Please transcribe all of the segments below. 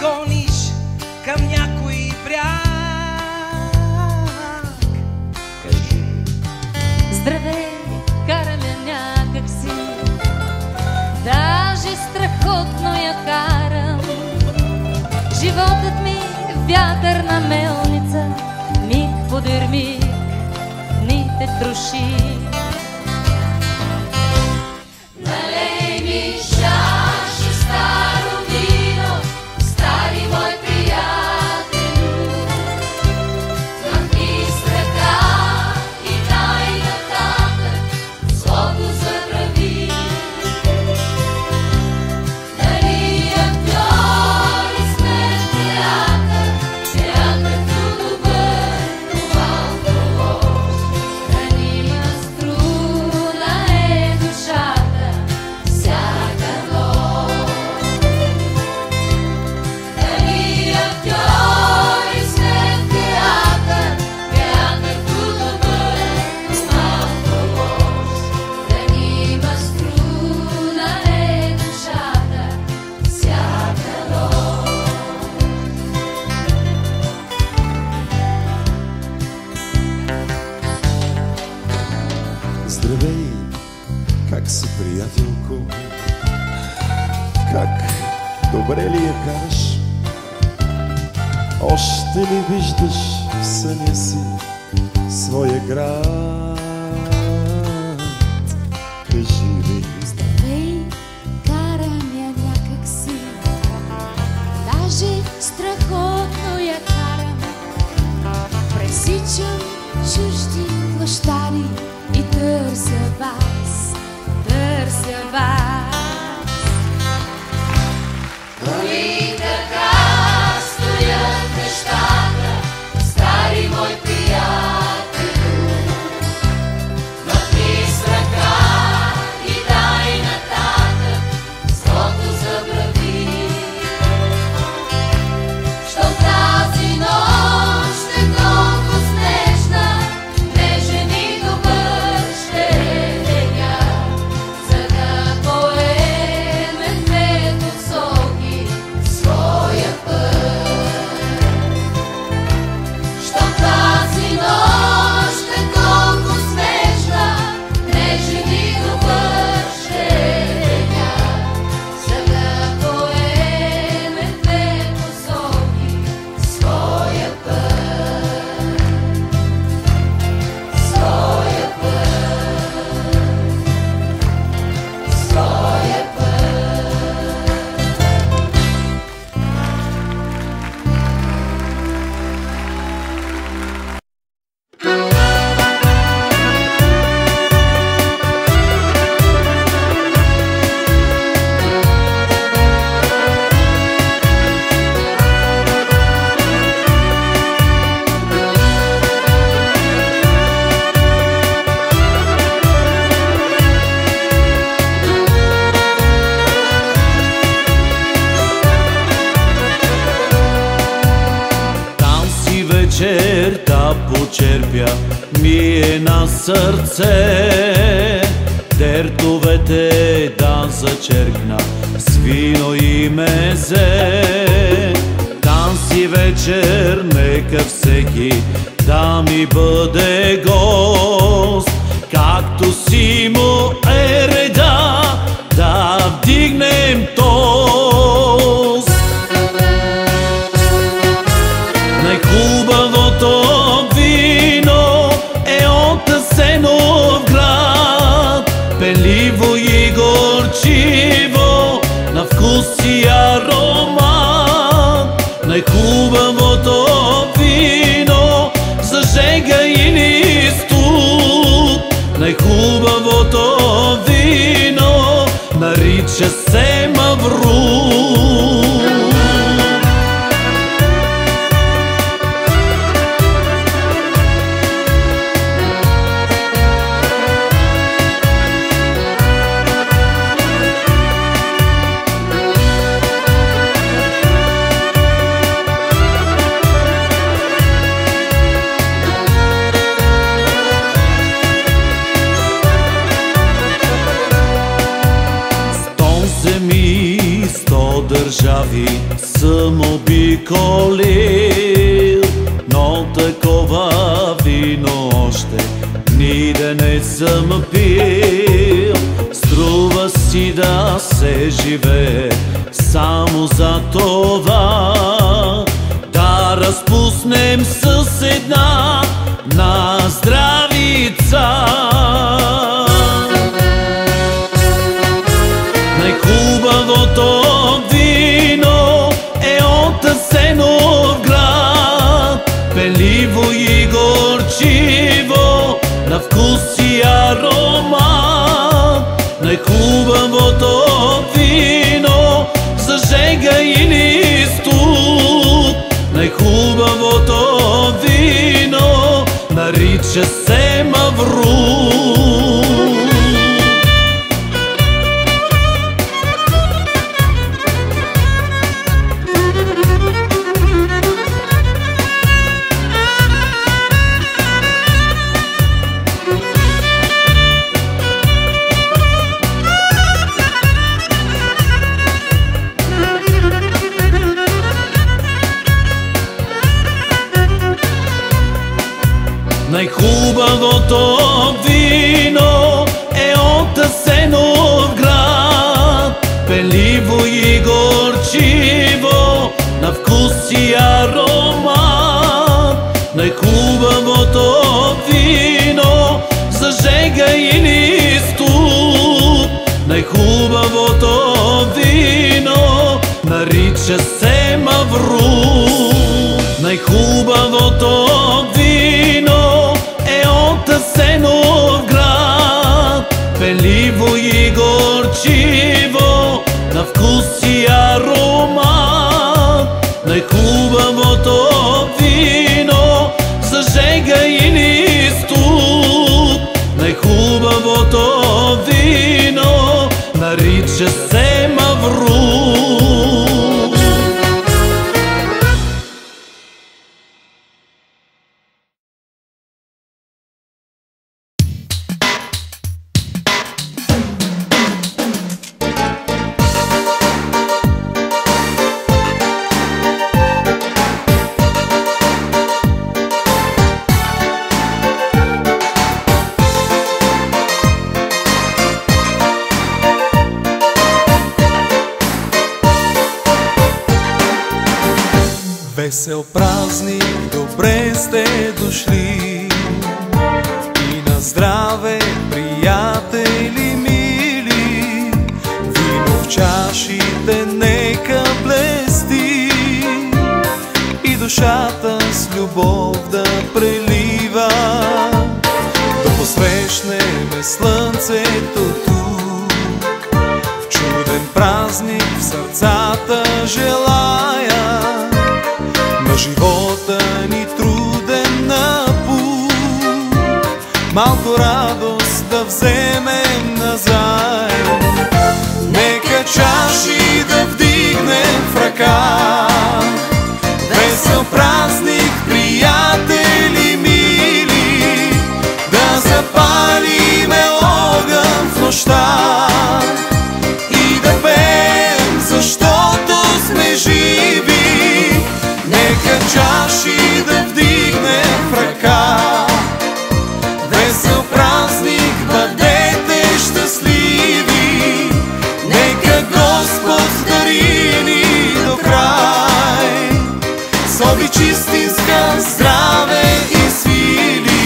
гониш към някой бряг. Кажи: здравей, караме някак си, даже страхотно я карам. Животът ми вятърна мелница, миг подир миг ни те троши. Налей ми чаша старо вино, стари мой приятелю. Махни с ръка и дай нататък злото забрави. Нали актьори сме театър, театър ту добър, но малко лош. Ранима струна е душата всяка нощ. Нали актьори сме театър, театър ту добър, но малко лош. Ранима струна е душата всяка нощ. Здравей, как си, приятелко? Как добре ли я караш? Още ли виждаш в съня си своя град? Кажи ми. Здравей, карам я някак си, даже страхотно я карам. Пресичам чужди площади и търся вас, търся вас. Коли така стоят нещата, стари мой приятелю. Махни с ръка и дай нататък злото забрави. Щом тази нощ е толкова снежна, нежен и добър ще е деня, за да поемем две посоки своя път. Щом тази нощ е толкова снежна, нежен и добър ще е деня, за да поемем две посоки своя път, своя път, своя път. Танци вечер да почерпя ми е на сърце, дертовете да зачеркна с вино и мезе. Танци вечер, нека всеки да ми бъде гост, както си му е реда да вдигнем тост. Най-хубавото вино е от Асеновград, пенливо и горчиво, на вкус и аромат. Най-хубавото вино за жега или студ, най-хубавото вино нарича се Маврут. държави са му обиколил, но такова вино още ниде не съм пил. Струва си да се живее само за това, да разпуснем с една на здравица. Най-хубавото вино е от Асеновград, пеливо и горчиво, на вкус и аромат. Най-хубавото вино за жега или студ, най-хубавото вино нарича се Маврут. Най-хубавото вино е от Асеновград, пеливо и горчиво, на вкус и аромат. Най-хубавото вино за жега или студ, най-хубавото вино нарича се Маврут. Най-хубавото вино е от Асеновград, пеливо и горчиво, на вкус и аромат. Най-хубавото вино за жега или студ, най-хубавото вино нарича се Маврут. Весел празник, добре сте дошли и на здраве, приятели мили. Вино в чашите нека блести и душата с любов да прелива. Да посрещнеме слънцето тук, в чуден празник в сърцата желая. На живота ни труден напут, малко радост да вземем назаем. Нека чаши да вдигнем в ръка, весел празник, приятели мили, да запалиме огън в нощта и да пеем, защото сме живи. Нека чаши да вдигнем в ръка, весел празник, бъдете щастливи. Нека Господ дари ни до край с обич истинска, здраве и сили.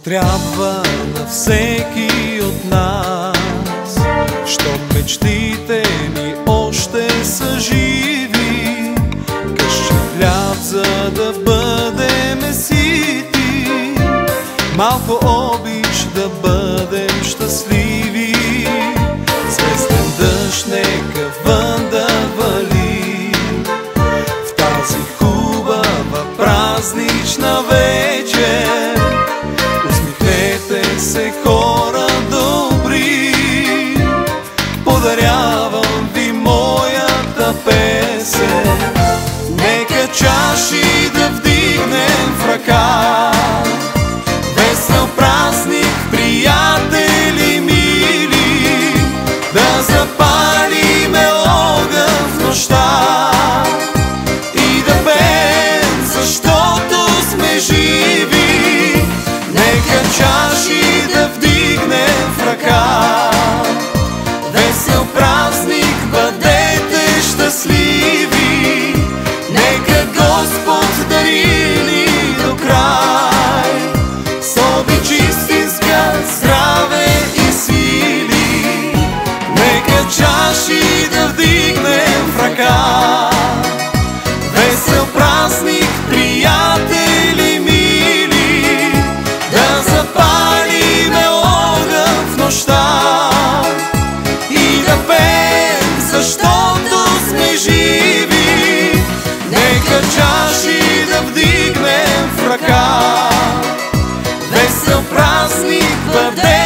Трябва на всеки от нас, щом мечтите ни още са живи. Къщи хляб, за да бъдем сити, малко обич да бъдем щастливи. Звезден дъжд нека вън да вали в тази хубава празнична вечер. Усмихнете се, хора добри, подарявам ви моята песен. Нека чаши да вдигнем в ръка, весел празник, приятели мили, да запалиме огън в нощта и да пеем, защото сме живи. Нека чаши да вдигнем в ръка, весел празник, бъдете щастливи. Нека Господ дари ни до край с обич истинска, здраве и сили. Нека чаши да вдигнем в ръка, весел празник, приятели мили, да запалиме огън в нощта и да пеем, защото сме живи. Нека чаши да вдигнем в ръка, весел празник, бъде